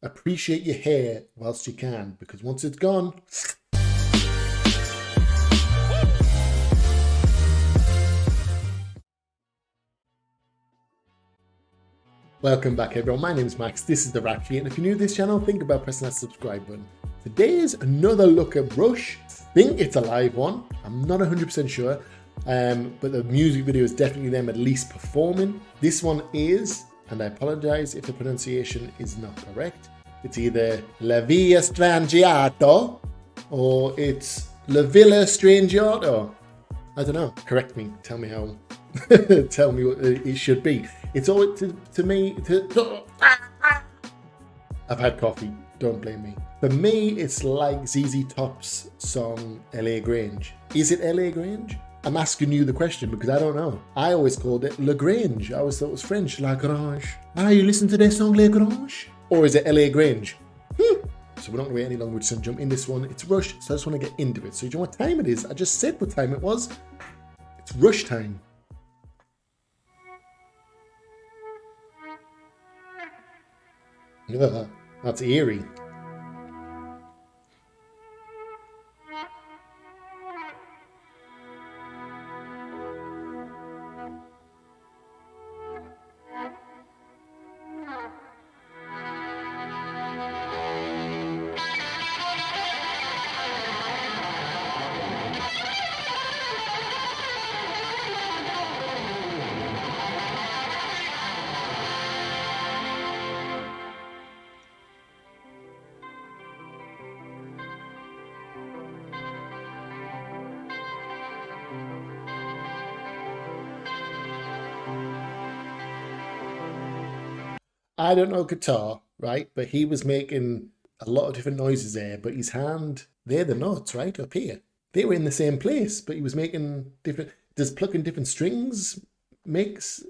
appreciate your hair whilst you can, because once it's gone... Welcome back everyone, my name is Max, this is The Rap, and if you're new to this channel, think about pressing that subscribe button. Today is another look at Rush. I think it's a live one, I'm not 100% sure, but the music video is definitely them at least performing. This one is, and I apologise if the pronunciation is not correct, it's either La Via Strangiato or it's La Villa Strangiato. I don't know, correct me, tell me how, tell me what it should be. It's all to me, I've had coffee, don't blame me. For me, it's like ZZ Top's song, LA Grange. Is it LA Grange? I'm asking you the question because I don't know. I always called it La Grange. I always thought it was French, La Grange. You listen to their song, La Grange? Or is it LA Grange? So we're not going to wait any longer, we're just going to jump in this one. It's Rush, so I just want to get into it. So do you know what time it is? I just said what time it was. It's Rush time. Ugh, that's eerie. I don't know guitar, right? But he was making a lot of different noises there. But his hand, they're the notes, right? Up here. They were in the same place, but he was making different... Does plucking different strings makes...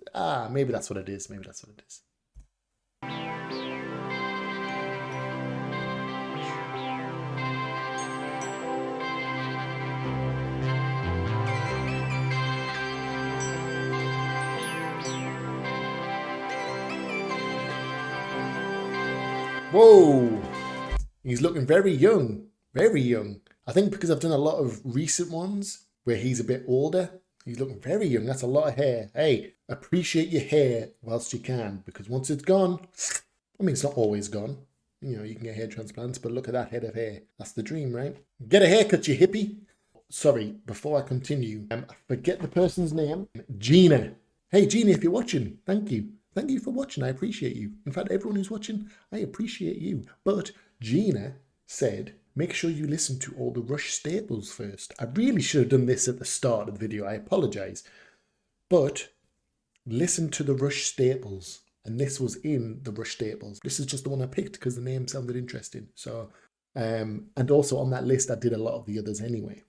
maybe that's what it is. Maybe that's what it is. Whoa, he's looking very young, very young. I think because I've done a lot of recent ones where he's a bit older, he's looking very young. That's a lot of hair. Hey, appreciate your hair whilst you can, because once it's gone, I mean, it's not always gone. You know, you can get hair transplants, but look at that head of hair. That's the dream, right? Get a haircut, you hippie. Sorry, before I continue, I forget the person's name. Gina. Hey, Gina, if you're watching, thank you. Thank you for watching. I appreciate you. In fact, everyone who's watching, I appreciate you. But Gina said, make sure you listen to all the Rush staples first. I really should have done this at the start of the video. I apologize. But listen to the Rush staples. And this was in the Rush staples. This is just the one I picked because the name sounded interesting. So, and also on that list, I did a lot of the others anyway.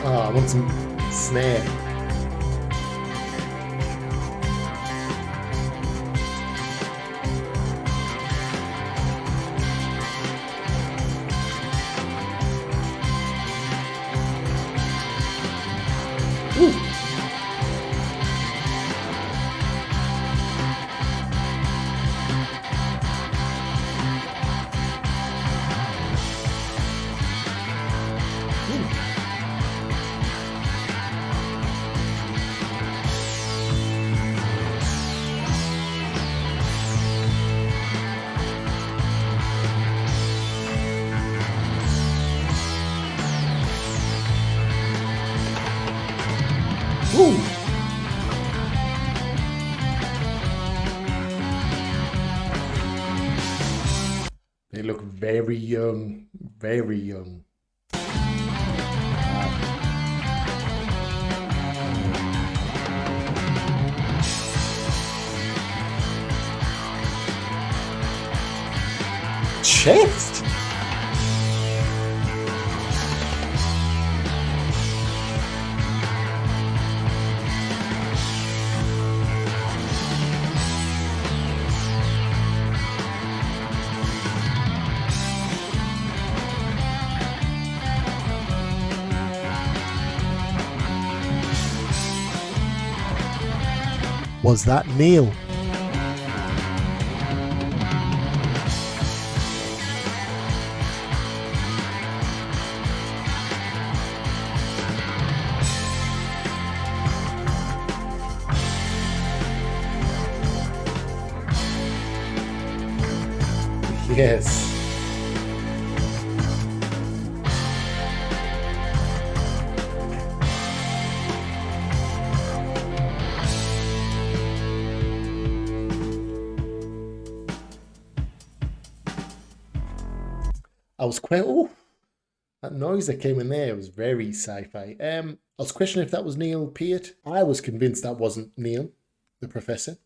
I want some snare. Ooh. Ooh. They look very young, very young. chest. Was that Neil? Yes. I was quite, oh, that noise that came in there was very sci-fi. I was questioning if that was Neil Peart. I was convinced that wasn't Neil, the professor.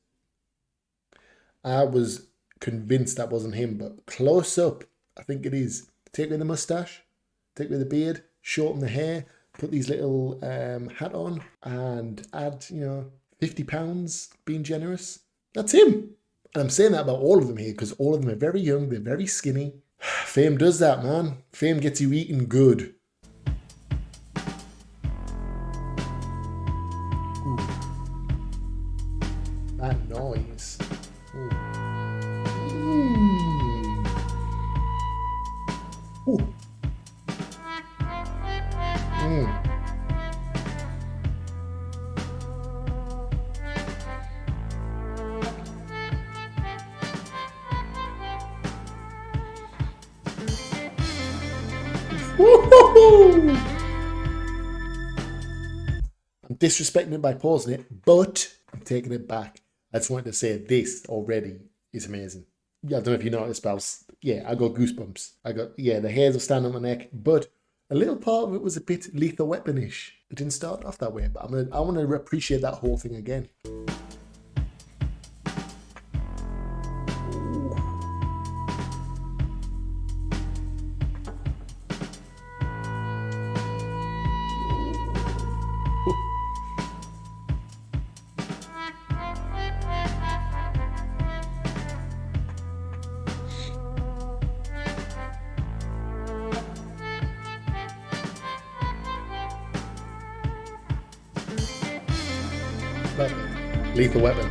I was convinced that wasn't him, but close up, I think it is. Take away the mustache, take away the beard, shorten the hair, put these little hat on, and add, £50, being generous. That's him. And I'm saying that about all of them here because all of them are very young, they're very skinny. Fame does that, man. Fame gets you eating good. Ooh. That noise. Ooh. Ooh. Woo-hoo-hoo! I'm disrespecting it by pausing it, but I'm taking it back. I just wanted to say this already is amazing. Yeah, I don't know if you noticed, but I got goosebumps. The hairs are standing on my neck, but a little part of it was a bit Lethal Weapon-ish. It didn't start off that way, but I want to appreciate that whole thing again. Lethal Weapon.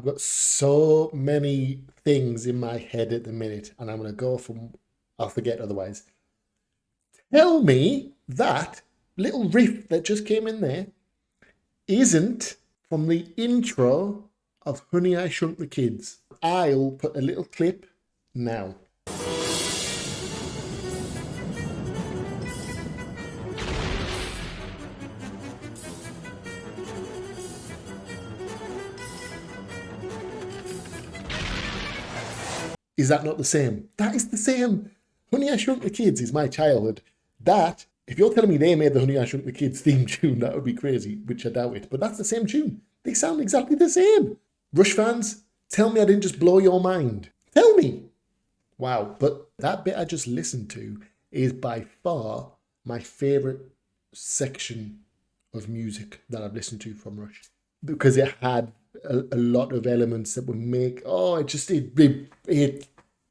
I've got so many things in my head at the minute, and I'm going to go from, I'll forget otherwise. Tell me that little riff that just came in there isn't from the intro of Honey, I Shrunk the Kids. I'll put a little clip now. Is that not the same? That is the same. Honey, I Shrunk the Kids is my childhood. That, if you're telling me they made the Honey, I Shrunk the Kids theme tune, that would be crazy, which I doubt it. But that's the same tune. They sound exactly the same. Rush fans, tell me I didn't just blow your mind. Tell me. Wow, but that bit I just listened to is by far my favourite section of music that I've listened to from Rush. Because it had a lot of elements that would make, it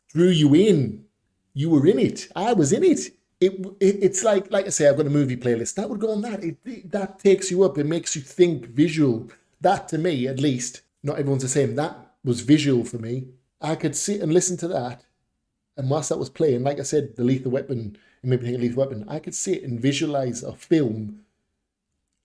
drew you in. You were in it. I was in it. It's like I say, I've got a movie playlist. That would go on that. That takes you up. It makes you think visual. That, to me, at least, not everyone's the same. That was visual for me. I could sit and listen to that. And whilst that was playing, like I said, the Lethal Weapon, it made me think of Lethal Weapon. I could sit and visualize a film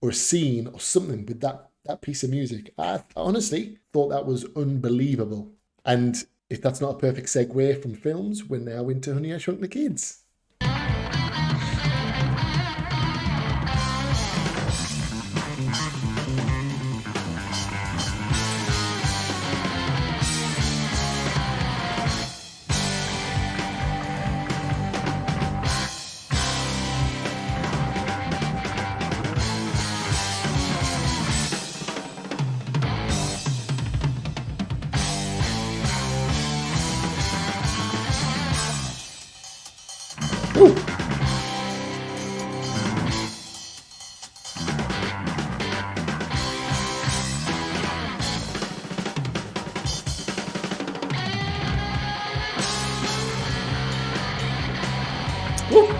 or a scene or something with that piece of music. I honestly thought that was unbelievable. And if that's not a perfect segue from films, we're now into Honey, I Shrunk the Kids. Ooh. Ooh.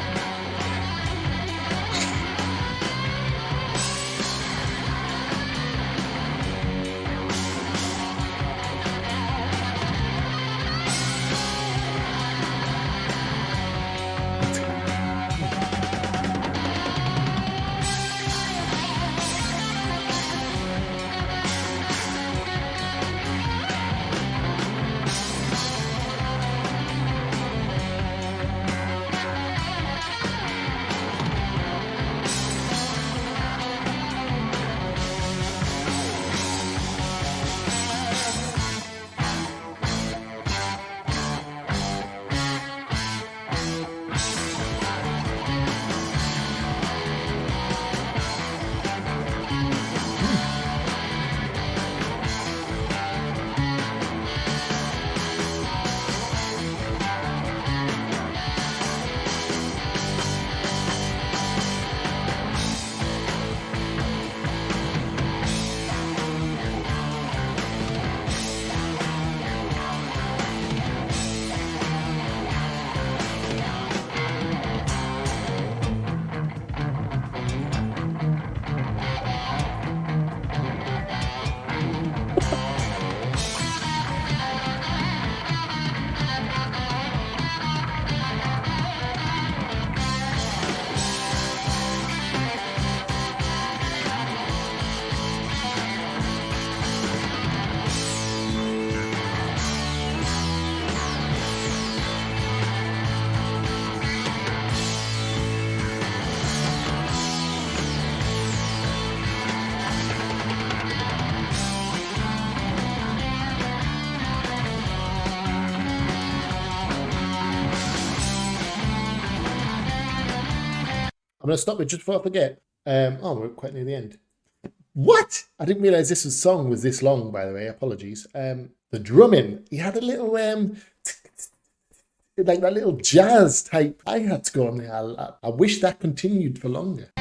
I'm going to stop it just before I forget. We're quite near the end. What? I didn't realize this song was this long, by the way. Apologies. The drumming, he had a little, like that little jazz type hi-hats going there. I wish that continued for longer.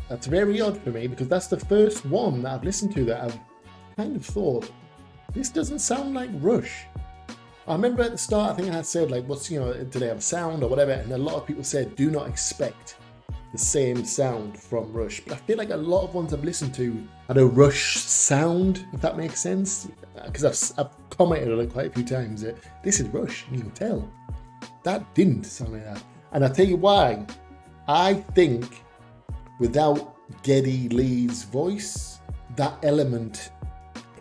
That's very odd for me because that's the first one that I've listened to that I've kind of thought, this doesn't sound like Rush. I remember at the start, I think I had said, like, what's, you know, do they have a sound or whatever? And a lot of people said, do not expect the same sound from Rush. But I feel like a lot of ones I've listened to had a Rush sound, if that makes sense. Because I've commented on it quite a few times that this is Rush, and you can tell. That didn't sound like that. And I'll tell you why. I think without Geddy Lee's voice, that element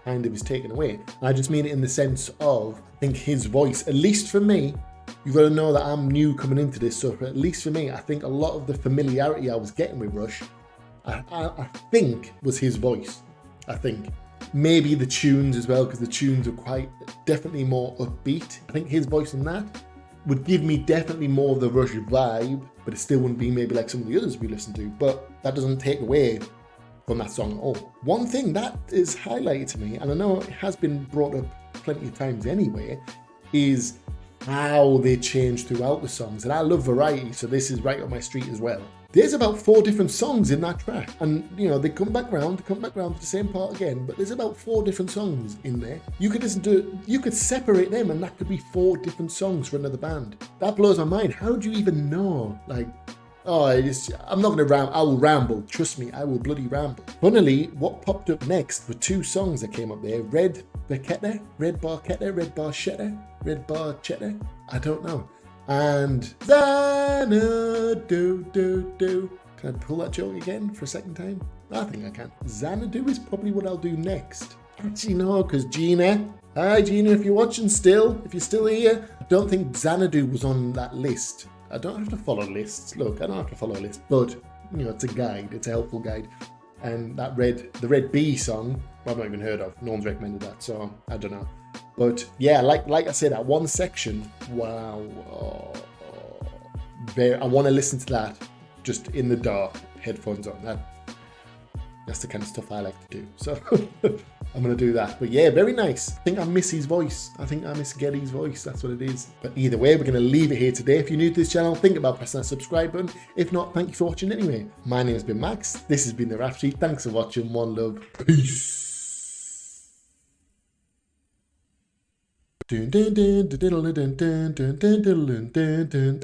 kind of is taken away. And I just mean it in the sense of, I think his voice, at least for me, you've got to know that I'm new coming into this, so at least for me, I think a lot of the familiarity I was getting with Rush, I think was his voice. I think. Maybe the tunes as well, because the tunes are quite definitely more upbeat. I think his voice in that would give me definitely more of the Rush vibe, but it still wouldn't be maybe like some of the others we listen to. But that doesn't take away from that song at all. One thing that is highlighted to me, and I know it has been brought up plenty of times anyway, is how they change throughout the songs. And I love variety, so this is right up my street as well. There's about 4 different songs in that track, and you know, they come back round to the same part again, but there's about 4 different songs in there. You could listen to, you could separate them and that could be 4 different songs for another band. That blows my mind. How do you even know? Like, oh, I'm not gonna ramble, I will ramble, trust me, I will bloody ramble. Funnily, what popped up next were 2 songs that came up there, Red Barchetta, I don't know. And Xanadu. Can I pull that joke again for a second time? I think I can. Xanadu is probably what I'll do next. Actually, no, because Gina. Hi, Gina, if you're watching still, if you're still here. I don't think Xanadu was on that list. I don't have to follow lists. Look, I don't have to follow a list, but, you know, it's a guide. It's a helpful guide. And that the Red Bee song, I've not even heard of. No one's recommended that, so I don't know. But yeah, like I said, that one section, wow. I want to listen to that just in the dark, headphones on. That's the kind of stuff I like to do. So I'm going to do that. But yeah, very nice. I think I miss his voice. I think I miss Geddy's voice. That's what it is. But either way, we're going to leave it here today. If you're new to this channel, think about pressing that subscribe button. If not, thank you for watching anyway. My name has been Max. This has been The Rap Sheet. Thanks for watching. One love. Peace. Dun, dun, dun, dun, dun, dun, dun, dun, dun, dun, dun, dun.